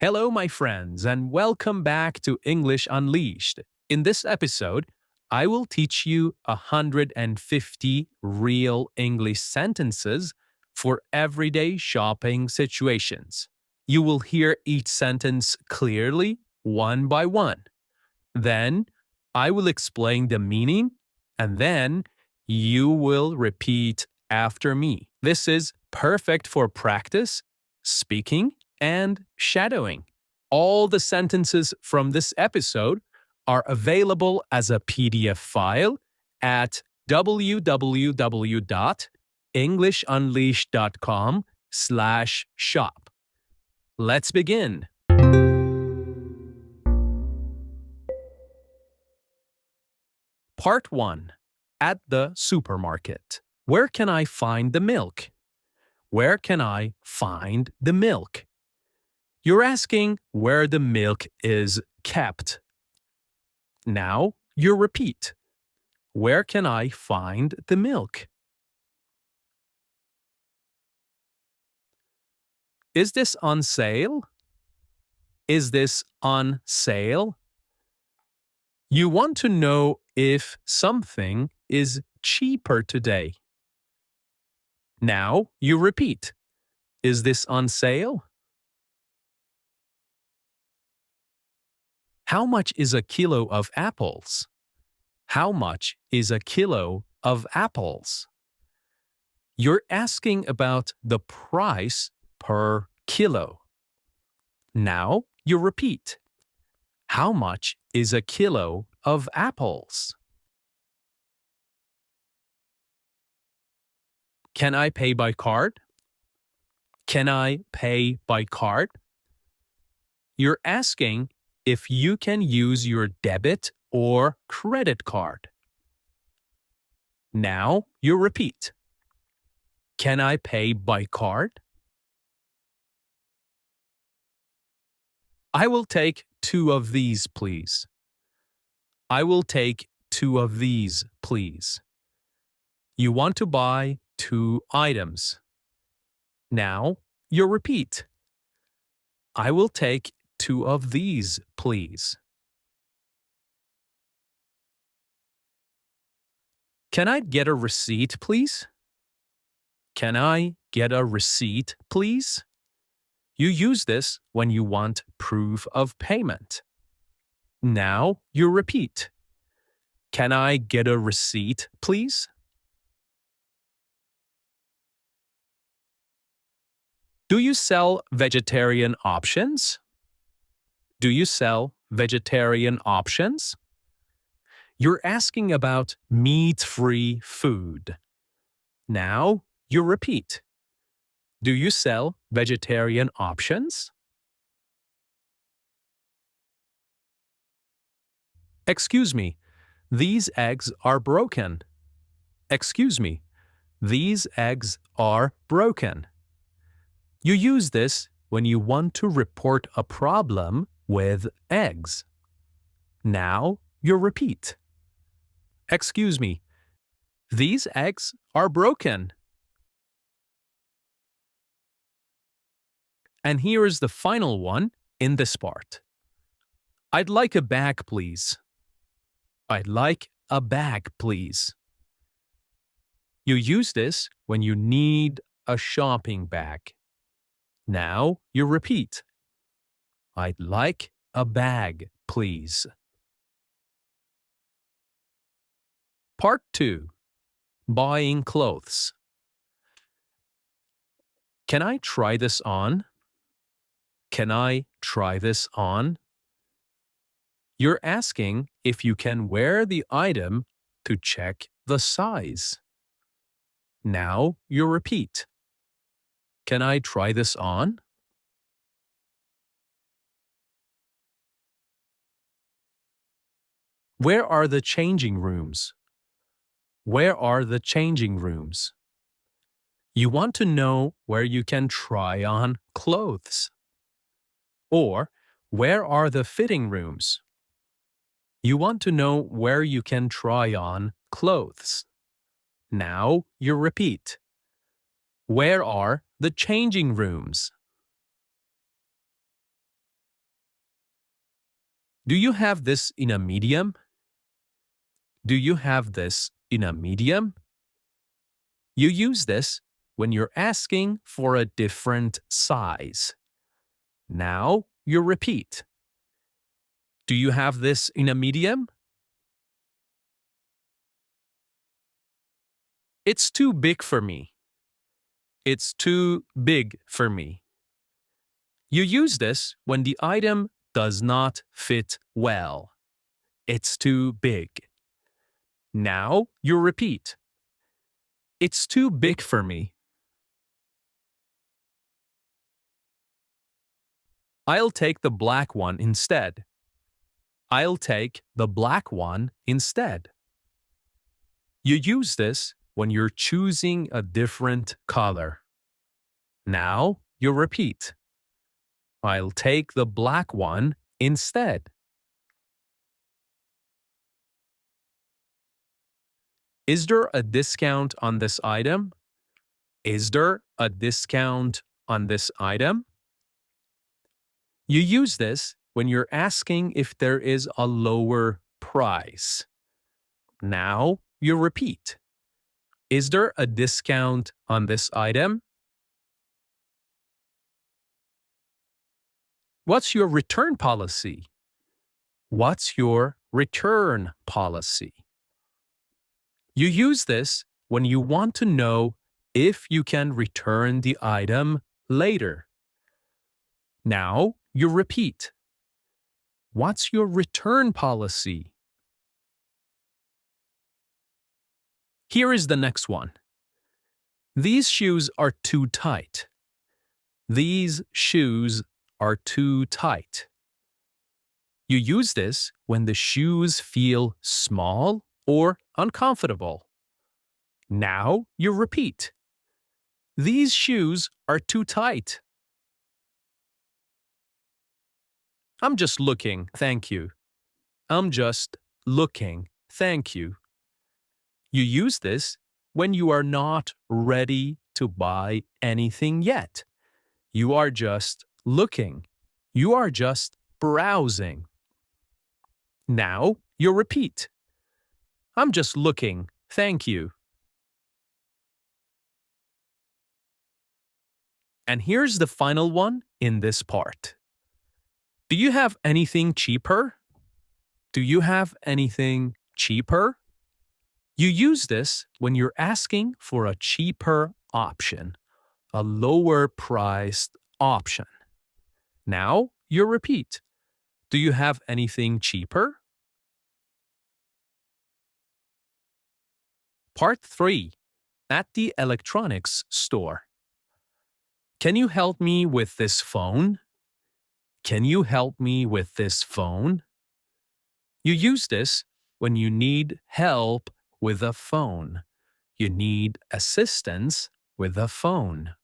Hello, my friends, and welcome back to English Unleashed. In this episode, I will teach you 150 real English sentences for everyday shopping situations. You will hear each sentence clearly, one by one. Then, I will explain the meaning, and then you will repeat after me. This is perfect for practice, speaking, and shadowing. All the sentences from this episode are available as a PDF file at www.englishunleashed.com/shop. Let's begin. Part 1. At the supermarket. Where can I find the milk? Where can I find the milk? You're asking where the milk is kept. Now you repeat. Where can I find the milk? Is this on sale? Is this on sale? You want to know if something is cheaper today. Now you repeat. Is this on sale? How much is a kilo of apples? How much is a kilo of apples? You're asking about the price per kilo. Now you repeat. How much is a kilo of apples? Can I pay by card? Can I pay by card? You're asking if you can use your debit or credit card. Now you repeat. Can I pay by card? I will take 2 of these, please. I will take 2 of these, please. You want to buy 2 items. Now you repeat. I will take 2 of these, please. Can I get a receipt, please? Can I get a receipt, please? You use this when you want proof of payment. Now you repeat. Can I get a receipt, please? Do you sell vegetarian options? Do you sell vegetarian options? You're asking about meat-free food. Now you repeat. Do you sell vegetarian options? Excuse me, these eggs are broken. Excuse me, these eggs are broken. You use this when you want to report a problem with eggs. Now you repeat. Excuse me, these eggs are broken. And here is the final one in this part. I'd like a bag, please. I'd like a bag, please. You use this when you need a shopping bag. Now you repeat. I'd like a bag, please. Part 2. Buying clothes. Can I try this on? Can I try this on? You're asking if you can wear the item to check the size. Now you repeat. Can I try this on? Where are the changing rooms? Where are the changing rooms? You want to know where you can try on clothes. Or, where are the fitting rooms? You want to know where you can try on clothes. Now you repeat. Where are the changing rooms? Do you have this in a medium? Do you have this in a medium? You use this when you're asking for a different size. Now you repeat. Do you have this in a medium? It's too big for me. It's too big for me. You use this when the item does not fit well. It's too big. Now you repeat. It's too big for me. I'll take the black one instead. I'll take the black one instead. You use this when you're choosing a different color. Now you repeat. I'll take the black one instead. Is there a discount on this item? Is there a discount on this item? You use this when you're asking if there is a lower price. Now you repeat. Is there a discount on this item? What's your return policy? What's your return policy? You use this when you want to know if you can return the item later. Now you repeat. What's your return policy? Here is the next one. These shoes are too tight. These shoes are too tight. You use this when the shoes feel small or uncomfortable. Now you repeat. These shoes are too tight. I'm just looking, thank you. I'm just looking, thank you. You use this when you are not ready to buy anything yet. You are just looking. You are just browsing. Now you repeat. I'm just looking, thank you. And here's the final one in this part. Do you have anything cheaper? Do you have anything cheaper? You use this when you're asking for a cheaper option, a lower priced option. Now you repeat. Do you have anything cheaper? Part 3. At the electronics store. Can you help me with this phone? Can you help me with this phone? You use this when you need help with a phone. You need assistance with a phone.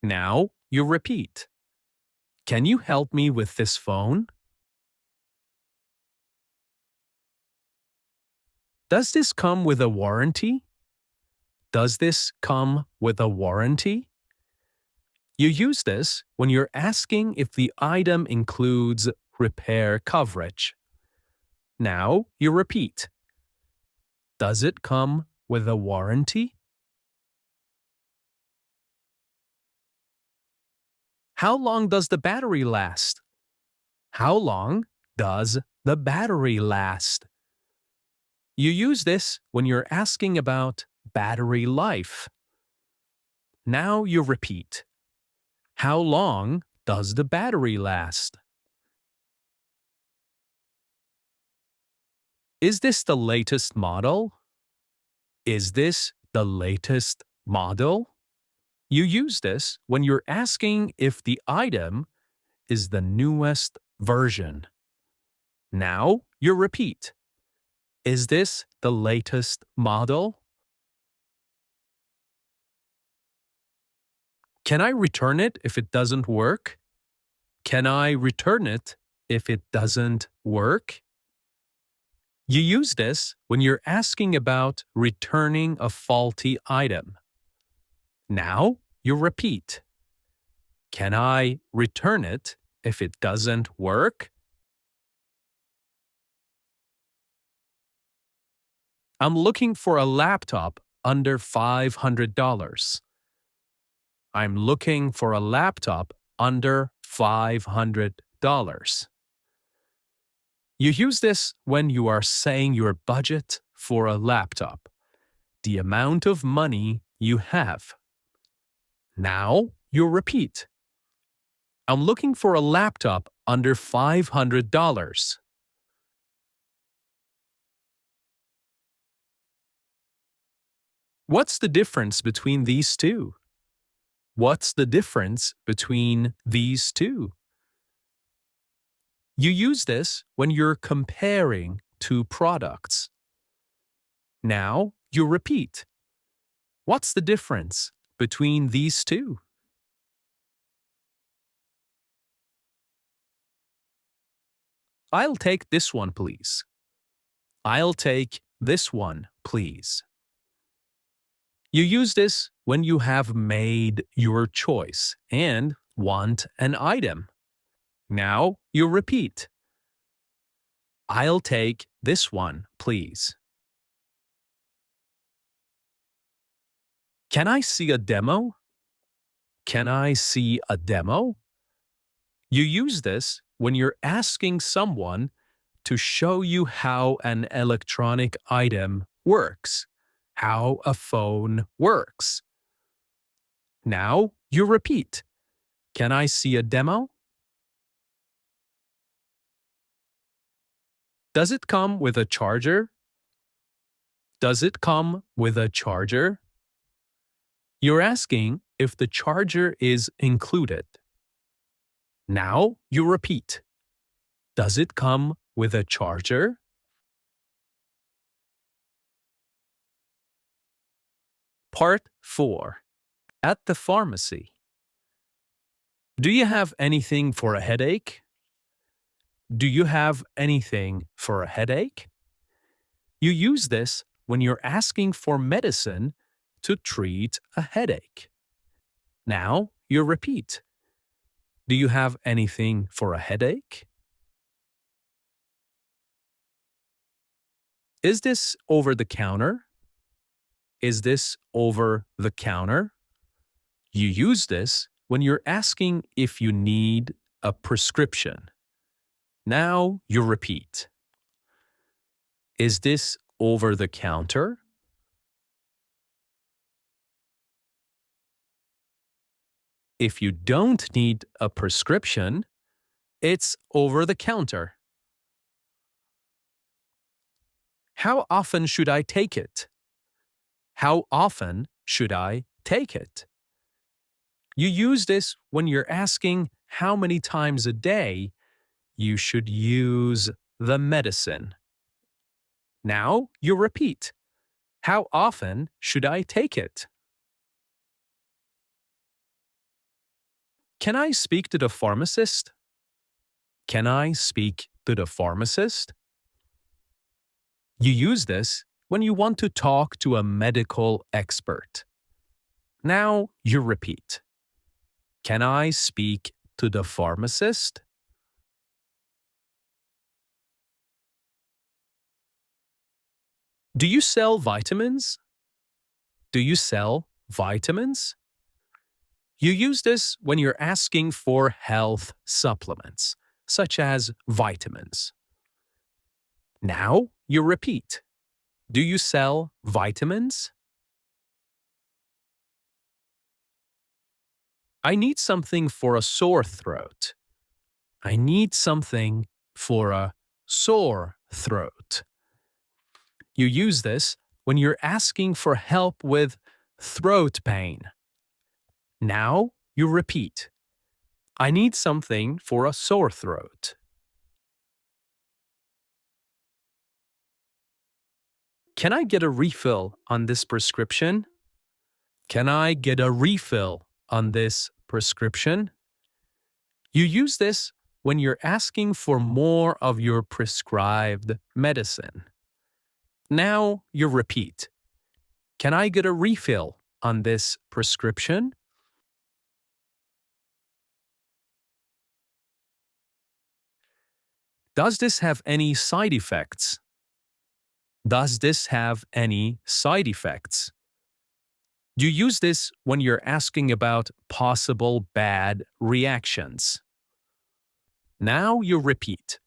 Now you repeat. Can you help me with this phone? Does this come with a warranty? Does this come with a warranty? You use this when you're asking if the item includes repair coverage. Now you repeat. Does it come with a warranty? How long does the battery last? How long does the battery last? You use this when you're asking about battery life. Now you repeat. How long does the battery last? Is this the latest model? Is this the latest model? You use this when you're asking if the item is the newest version. Now you repeat. Is this the latest model? Can I return it if it doesn't work? Can I return it if it doesn't work? You use this when you're asking about returning a faulty item. Now you repeat. Can I return it if it doesn't work? I'm looking for a laptop under $500. I'm looking for a laptop under $500. You use this when you are saying your budget for a laptop, the amount of money you have. Now you repeat. I'm looking for a laptop under $500. What's the difference between these two? What's the difference between these two? You use this when you're comparing two products. Now you repeat. What's the difference between these two? I'll take this one, please. I'll take this one, please. You use this when you have made your choice and want an item. Now you repeat. I'll take this one, please. Can I see a demo? Can I see a demo? You use this when you're asking someone to show you how an electronic item works, how a phone works. Now you repeat. Can I see a demo? Does it come with a charger? Does it come with a charger? You're asking if the charger is included. Now you repeat. Does it come with a charger? Part 4. At the pharmacy. Do you have anything for a headache? Do you have anything for a headache? You use this when you're asking for medicine to treat a headache. Now you repeat. Do you have anything for a headache? Is this over the counter? Is this over the counter? You use this when you're asking if you need a prescription. Now you repeat. Is this over the counter? If you don't need a prescription, it's over the counter. How often should I take it? How often should I take it? You use this when you're asking how many times a day you should use the medicine. Now you repeat. How often should I take it? Can I speak to the pharmacist? Can I speak to the pharmacist? You use this when you want to talk to a medical expert. Now you repeat. Can I speak to the pharmacist? Do you sell vitamins? Do you sell vitamins? You use this when you're asking for health supplements, such as vitamins. Now you repeat. Do you sell vitamins? I need something for a sore throat. I need something for a sore throat. You use this when you're asking for help with throat pain. Now you repeat. I need something for a sore throat. Can I get a refill on this prescription? Can I get a refill on this prescription? You use this when you're asking for more of your prescribed medicine. Now you repeat. Can I get a refill on this prescription? Does this have any side effects? Does this have any side effects? You use this when you're asking about possible bad reactions. Now you repeat.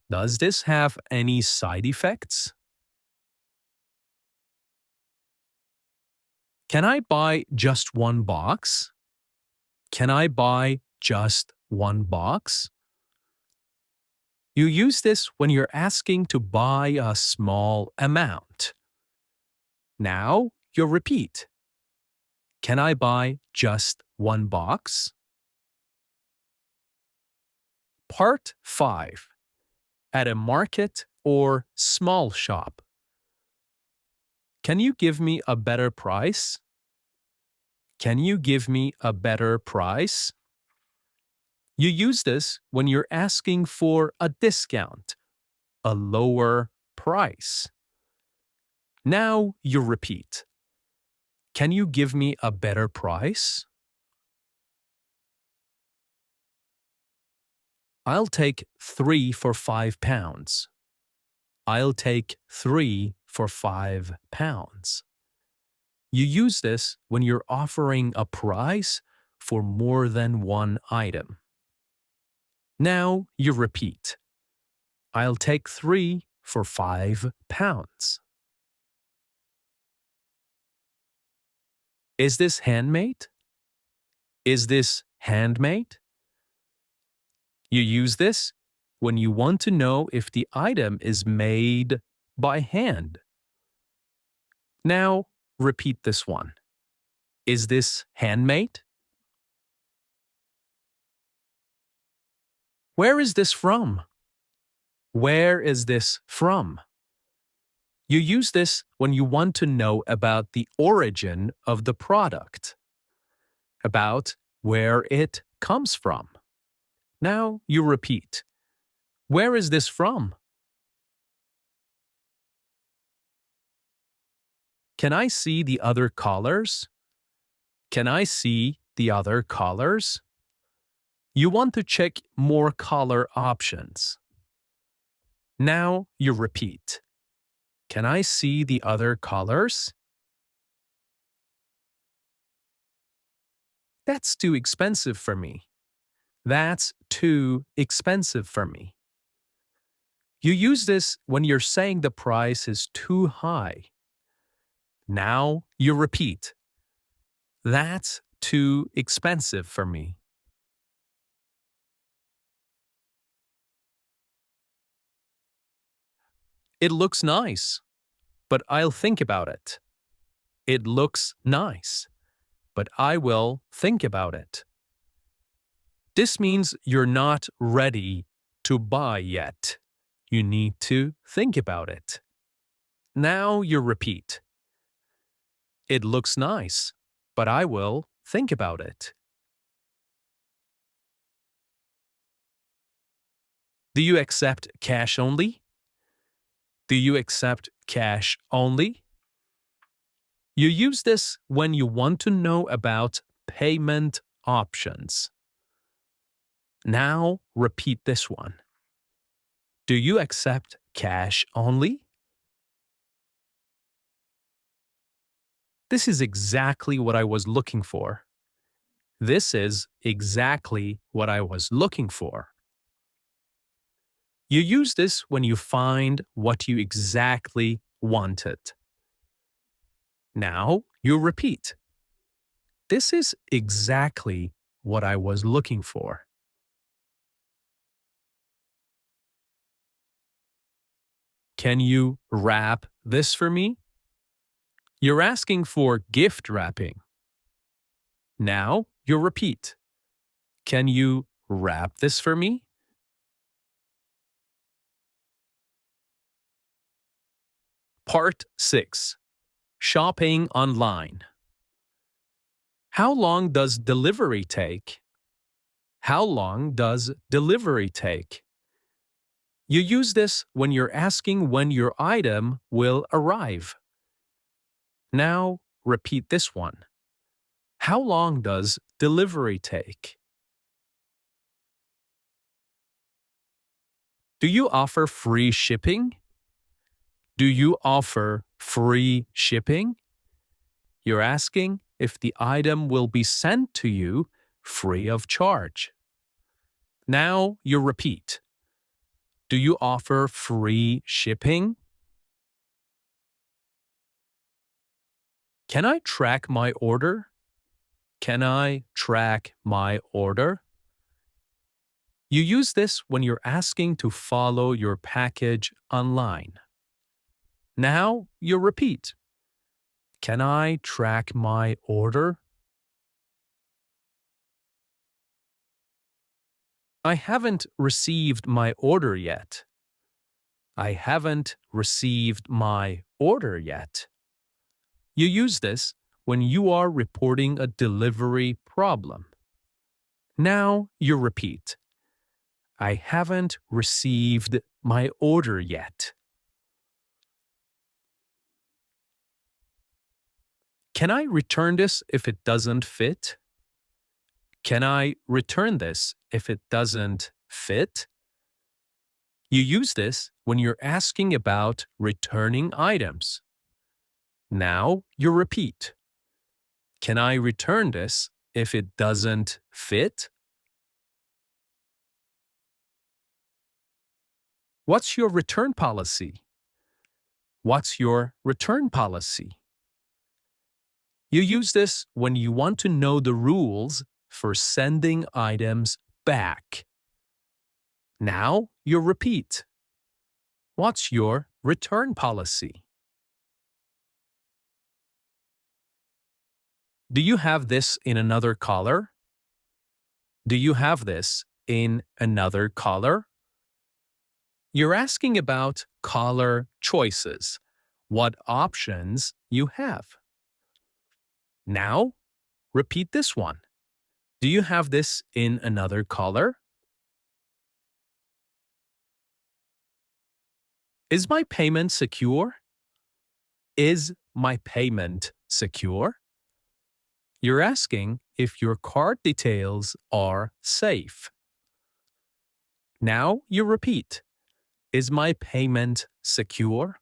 Does this have any side effects? Can I buy just one box? Can I buy just one box? You use this when you're asking to buy a small amount. Now you repeat. Can I buy just one box? Part 5. At a market or small shop. Can you give me a better price? Can you give me a better price? You use this when you're asking for a discount, a lower price. Now you repeat. Can you give me a better price? I'll take 3 for £5. I'll take 3 for £5. You use this when you're offering a price for more than one item. Now you repeat. I'll take 3 for £5. Is this handmade? Is this handmade? You use this when you want to know if the item is made by hand. Now repeat this one. Is this handmade? Where is this from? Where is this from? You use this when you want to know about the origin of the product, about where it comes from. Now you repeat. Where is this from? Can I see the other colors? Can I see the other colors? You want to check more color options. Now you repeat. Can I see the other colors? That's too expensive for me. That's too expensive for me. You use this when you're saying the price is too high. Now you repeat. That's too expensive for me. It looks nice, but I'll think about it. It looks nice, but I will think about it. This means you're not ready to buy yet. You need to think about it. Now you repeat. It looks nice, but I will think about it. Do you accept cash only? Do you accept cash only? You use this when you want to know about payment options. Now repeat this one. Do you accept cash only? This is exactly what I was looking for. This is exactly what I was looking for. You use this when you find what you exactly wanted. Now you repeat. This is exactly what I was looking for. Can you wrap this for me? You're asking for gift wrapping. Now you repeat. Can you wrap this for me? Part 6. Shopping online. How long does delivery take? How long does delivery take? You use this when you're asking when your item will arrive. Now repeat this one. How long does delivery take? Do you offer free shipping? Do you offer free shipping? You're asking if the item will be sent to you free of charge. Now you repeat. Do you offer free shipping? Can I track my order? Can I track my order? You use this when you're asking to follow your package online. Now you repeat. Can I track my order? I haven't received my order yet. I haven't received my order yet. You use this when you are reporting a delivery problem. Now you repeat. I haven't received my order yet. Can I return this if it doesn't fit? Can I return this if it doesn't fit? You use this when you're asking about returning items. Now you repeat. Can I return this if it doesn't fit? What's your return policy? What's your return policy? You use this when you want to know the rules for sending items back. Now you repeat. What's your return policy? Do you have this in another color? Do you have this in another color? You're asking about color choices, what options you have. Now, repeat this one. Do you have this in another color? Is my payment secure? Is my payment secure? You're asking if your card details are safe. Now you repeat. Is my payment secure?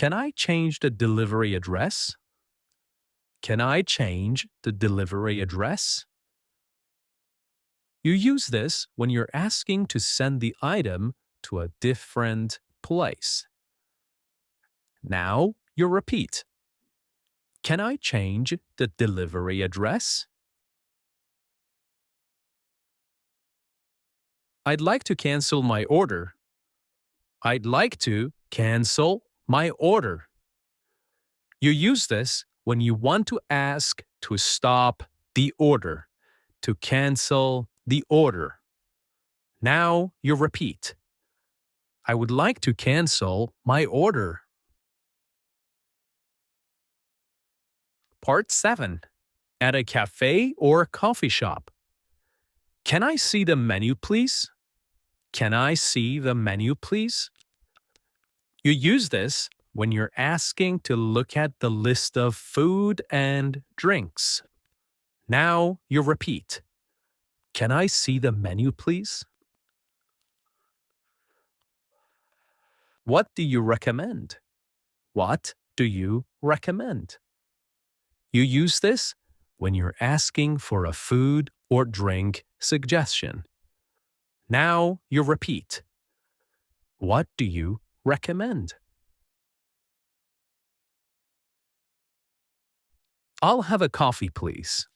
Can I change the delivery address? Can I change the delivery address? You use this when you're asking to send the item to a different place. Now you repeat. Can I change the delivery address? I'd like to cancel my order. I'd like to cancel my order. You use this when you want to ask to stop the order, to cancel the order. Now you repeat. I would like to cancel my order. Part 7. At a cafe or coffee shop. Can I see the menu, please? Can I see the menu, please? You use this when you're asking to look at the list of food and drinks. Now you repeat. Can I see the menu, please? What do you recommend? What do you recommend? You use this when you're asking for a food or drink suggestion. Now you repeat. What do you recommend? I'll have a coffee, please.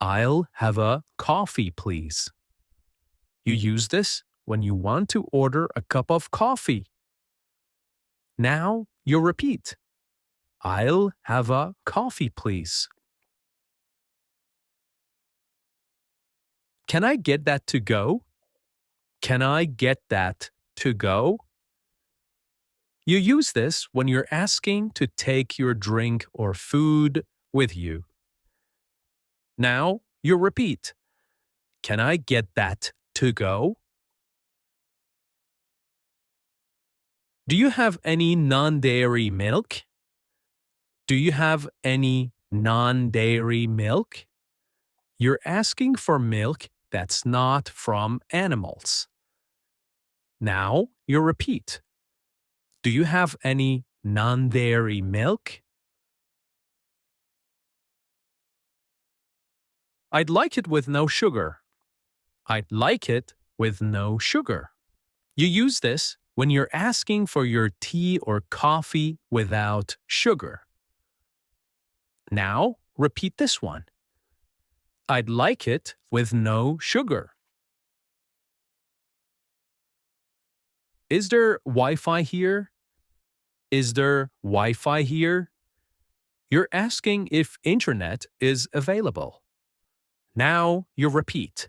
I'll have a coffee, please. You use this when you want to order a cup of coffee. Now you repeat. I'll have a coffee, please. Can I get that to go? Can I get that to go? You use this when you're asking to take your drink or food with you. Now you repeat. Can I get that to go? Do you have any non-dairy milk? Do you have any non-dairy milk? You're asking for milk that's not from animals. Now you repeat. Do you have any non-dairy milk? I'd like it with no sugar. I'd like it with no sugar. You use this when you're asking for your tea or coffee without sugar. Now repeat this one. I'd like it with no sugar. Is there Wi-Fi here? Is there Wi-Fi here? You're asking if internet is available. Now you repeat.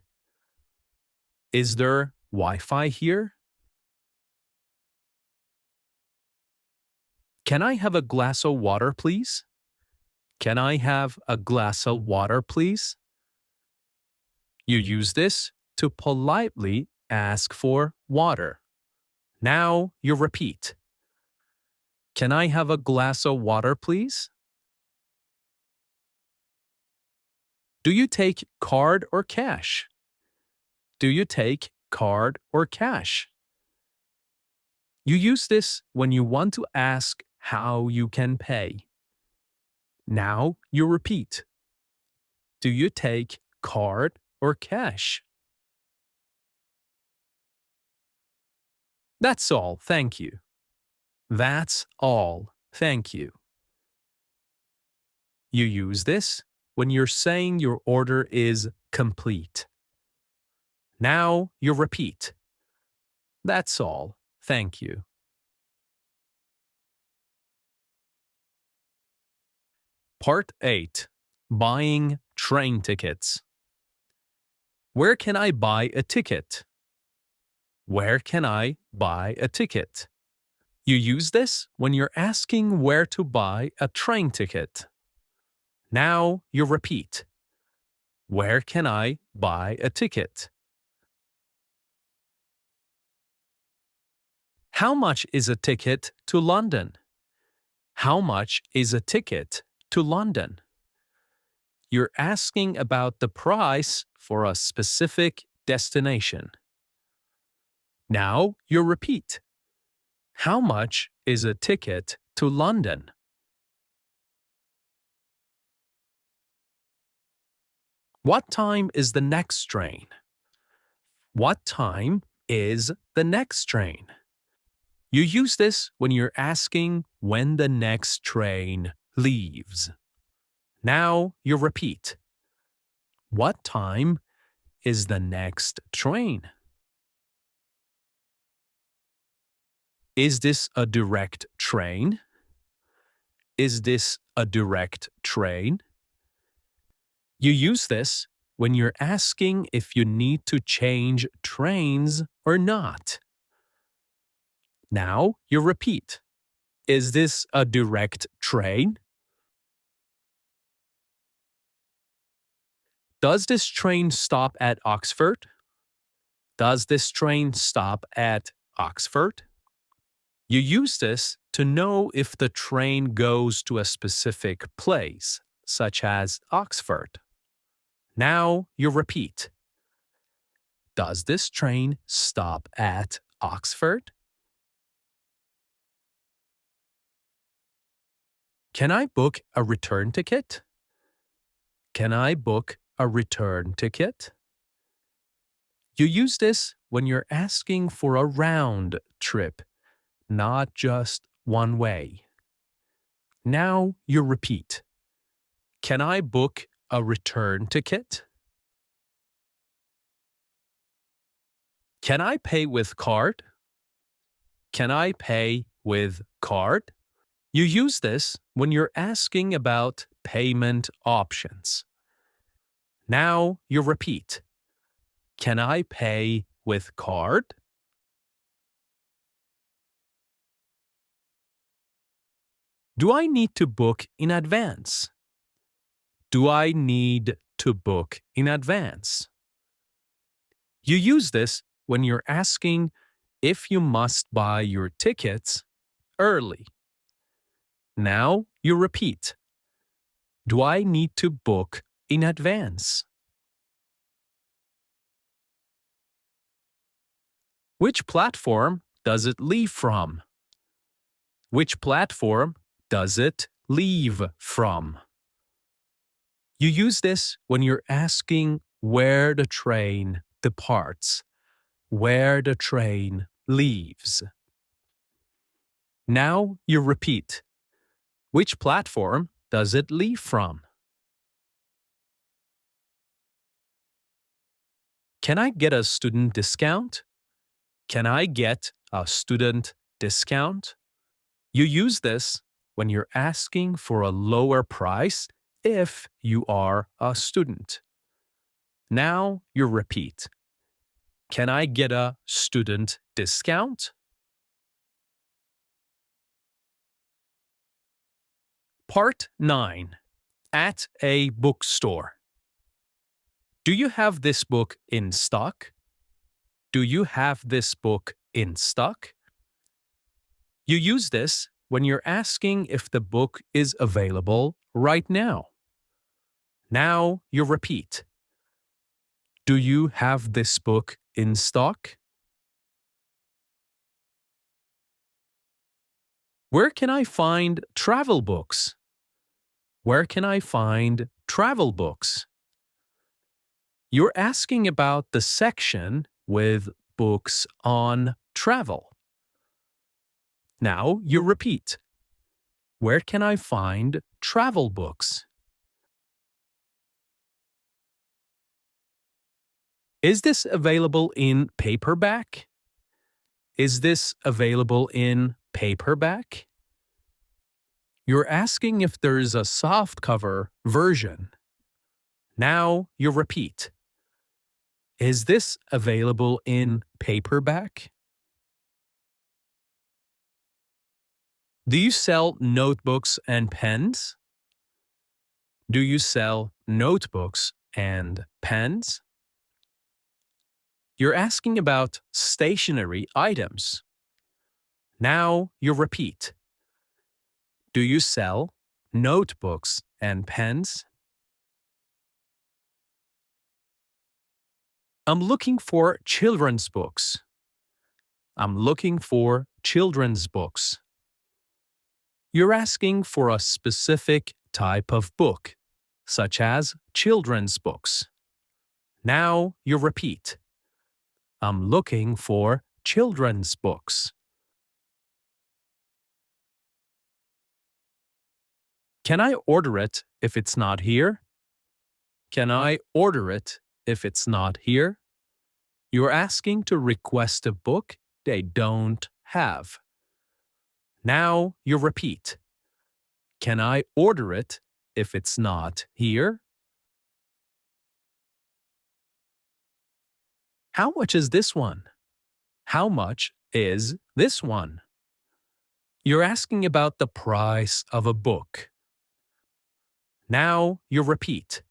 Is there Wi-Fi here? Can I have a glass of water, please? Can I have a glass of water, please? You use this to politely ask for water. Now you repeat. Can I have a glass of water, please? Do you take card or cash? Do you take card or cash? You use this when you want to ask how you can pay. Now you repeat. Do you take card or cash? That's all, thank you. That's all, thank you. You use this when you're saying your order is complete. Now you repeat. That's all, thank you. Part 8. Buying train tickets. Where can I buy a ticket? Where can I buy a ticket? You use this when you're asking where to buy a train ticket. Now you repeat. Where can I buy a ticket? How much is a ticket to London? How much is a ticket to London? You're asking about the price for a specific destination. Now you repeat. How much is a ticket to London? What time is the next train? What time is the next train? You use this when you're asking when the next train leaves. Now you repeat. What time is the next train? Is this a direct train? Is this a direct train? You use this when you're asking if you need to change trains or not. Now you repeat. Is this a direct train? Does this train stop at Oxford? Does this train stop at Oxford? You use this to know if the train goes to a specific place, such as Oxford. Now you repeat. Does this train stop at Oxford? Can I book a return ticket? Can I book a return ticket? You use this when you're asking for a round trip, not just one way. Now you repeat. Can I book a return ticket? Can I pay with card? Can I pay with card? You use this when you're asking about payment options. Now you repeat. Can I pay with card? Do I need to book in advance? Do I need to book in advance? You use this when you're asking if you must buy your tickets early. Now you repeat. Do I need to book in advance? Which platform does it leave from? Which platform does it leave from? You use this when you're asking where the train departs, where the train leaves. Now you repeat. Which platform does it leave from? Can I get a student discount? Can I get a student discount? You use this when you're asking for a lower price if you are a student. Now you repeat. Can I get a student discount? Part 9. At a bookstore. Do you have this book in stock? Do you have this book in stock? You use this when you're asking if the book is available right now. Now you repeat. Do you have this book in stock? Where can I find travel books? Where can I find travel books? You're asking about the section with books on travel. Now you repeat. Where can I find travel books? Is this available in paperback? Is this available in paperback? You're asking if there's a softcover version. Now you repeat. Is this available in paperback? Do you sell notebooks and pens? Do you sell notebooks and pens? You're asking about stationery items. Now you repeat. Do you sell notebooks and pens? I'm looking for children's books. I'm looking for children's books. You're asking for a specific type of book, such as children's books. Now you repeat. I'm looking for children's books. Can I order it if it's not here? Can I order it if it's not here? You're asking to request a book they don't have. Now you repeat. Can I order it if it's not here? How much is this one? How much is this one? You're asking about the price of a book. Now you repeat.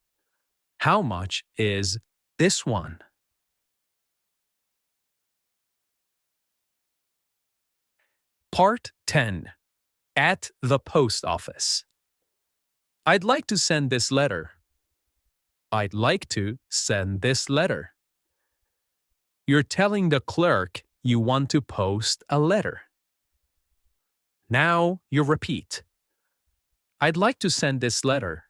How much is this one? Part 10. At the post office. I'd like to send this letter. I'd like to send this letter. You're telling the clerk you want to post a letter. Now you repeat. I'd like to send this letter.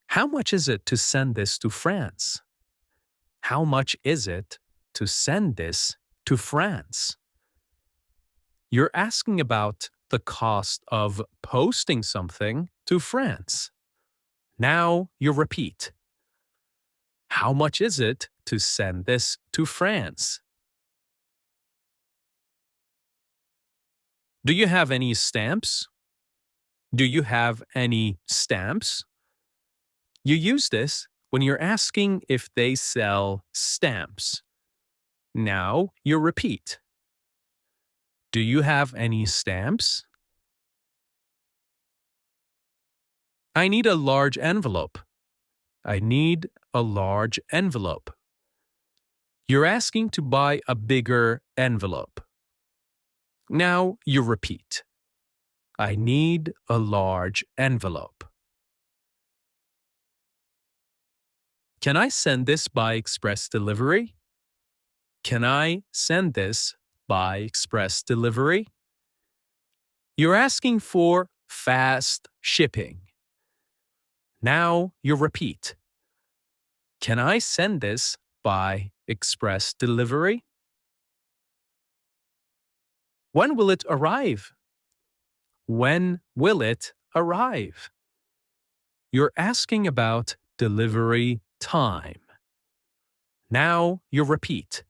How much is it to send this to France? How much is it to send this to France? You're asking about the cost of posting something to France. Now you repeat. How much is it to send this to France? Do you have any stamps? Do you have any stamps? You use this when you're asking if they sell stamps. Now you repeat. Do you have any stamps? I need a large envelope. I need a large envelope. You're asking to buy a bigger envelope. Now you repeat. I need a large envelope. Can I send this by express delivery? Can I send this by express delivery? You're asking for fast shipping. Now you repeat. Can I send this by express delivery? When will it arrive? When will it arrive? You're asking about delivery time. Now you repeat.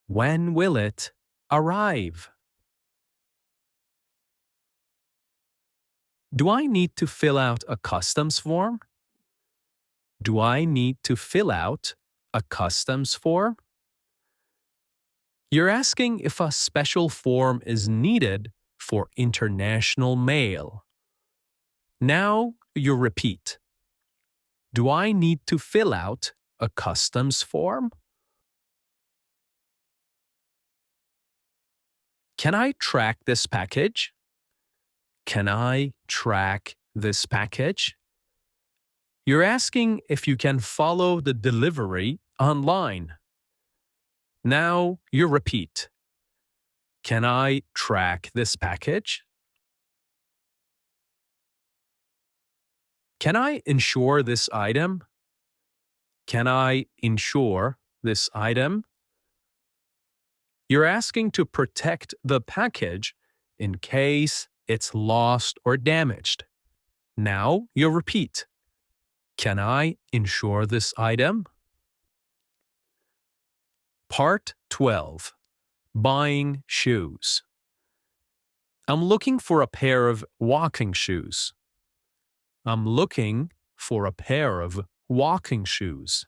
When will it arrive? Do I need to fill out a customs form? Do I need to fill out a customs form? You're asking if a special form is needed for international mail. Now you repeat. Do I need to fill out a customs form? Can I track this package? Can I track this package? You're asking if you can follow the delivery online. Now you repeat. Can I track this package? Can I insure this item? Can I insure this item? You're asking to protect the package in case it's lost or damaged. Now you repeat. Can I insure this item? Part 12. Buying shoes. I'm looking for a pair of walking shoes. I'm looking for a pair of walking shoes.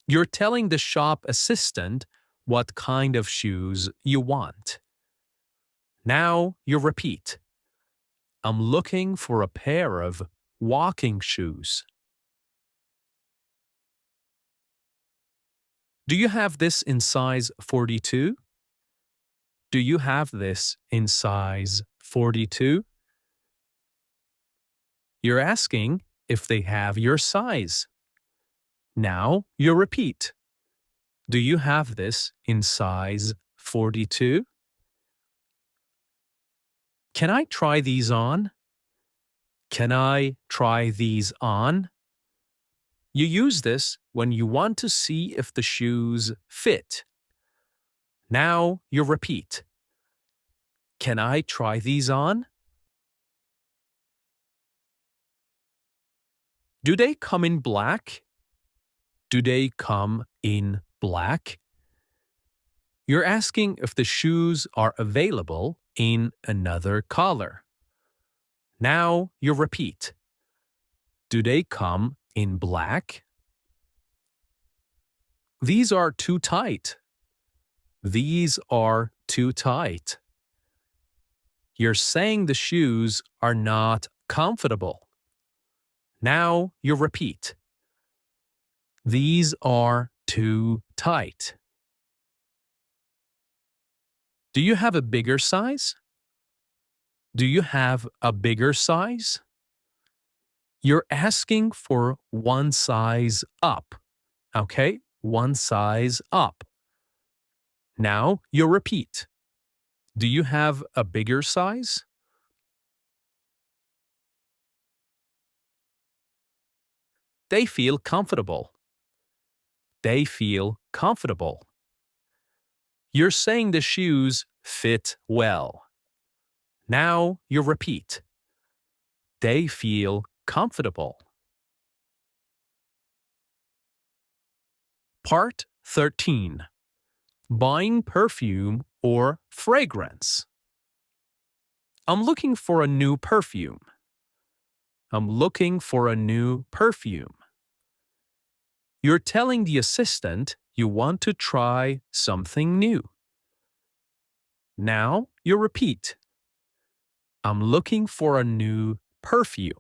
You're telling the shop assistant what kind of shoes you want. Now you repeat. I'm looking for a pair of walking shoes. Do you have this in size 42? Do you have this in size 42? You're asking if they have your size. Now you repeat. Do you have this in size 42? Can I try these on? Can I try these on? You use this when you want to see if the shoes fit. Now you repeat. Can I try these on? Do they come in black? Do they come in black? You're asking if the shoes are available in another color. Now you repeat. Do they come in black? These are too tight. These are too tight. You're saying the shoes are not comfortable. Now you repeat. These are too tight. Do you have a bigger size? Do you have a bigger size? You're asking for one size up. Okay? One size up. Now you repeat. Do you have a bigger size? They feel comfortable. They feel comfortable. You're saying the shoes fit well. Now you repeat. They feel comfortable. Part 13. Buying perfume or fragrance. I'm looking for a new perfume. I'm looking for a new perfume. You're telling the assistant you want to try something new. Now you repeat. I'm looking for a new perfume.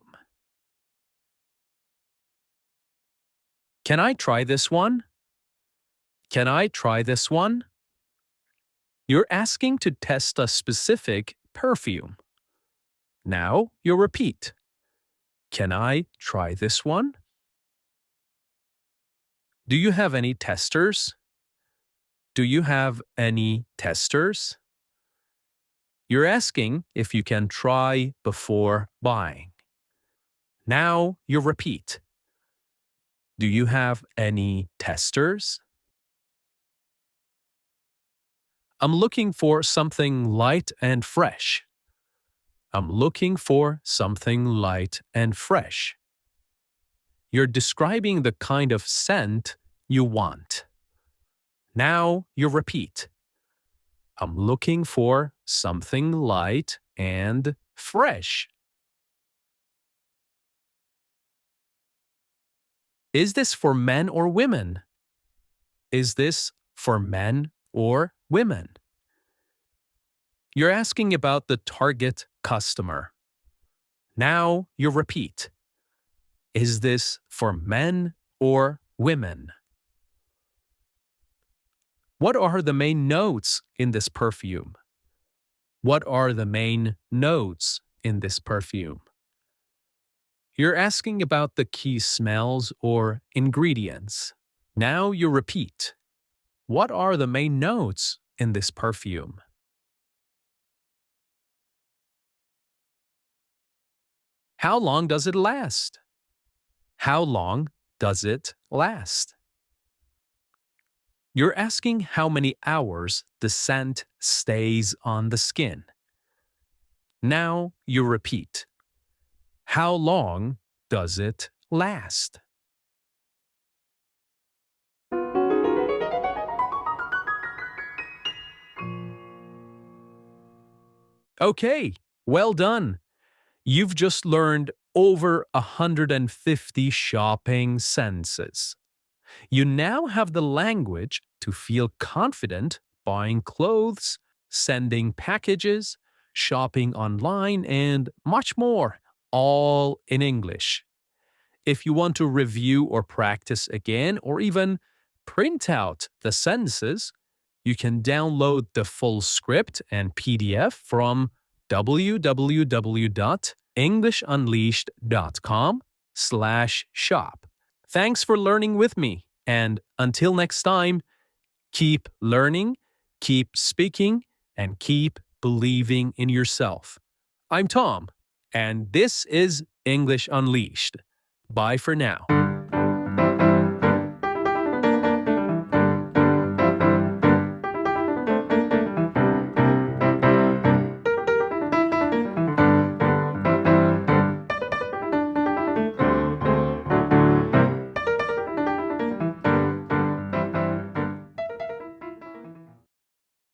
Can I try this one? Can I try this one? You're asking to test a specific perfume. Now you repeat. Can I try this one? Do you have any testers? Do you have any testers? You're asking if you can try before buying. Now you repeat. Do you have any testers? I'm looking for something light and fresh. I'm looking for something light and fresh. You're describing the kind of scent you want. Now you repeat. I'm looking for something light and fresh. Is this for men or women? Is this for men or women? You're asking about the target customer. Now you repeat. Is this for men or women? What are the main notes in this perfume? What are the main notes in this perfume? You're asking about the key smells or ingredients. Now you repeat. What are the main notes in this perfume? How long does it last? How long does it last? You're asking how many hours the scent stays on the skin. Now you repeat. How long does it last? Okay, well done. You've just learned over 150 shopping sentences. You now have the language to feel confident buying clothes, sending packages, shopping online, and much more, all in English. If you want to review or practice again, or even print out the sentences, you can download the full script and PDF from www.englishunleashed.com/shop. Thanks for learning with me, and until next time, keep learning, keep speaking, and keep believing in yourself. I'm Tom, and this is English Unleashed. Bye for now.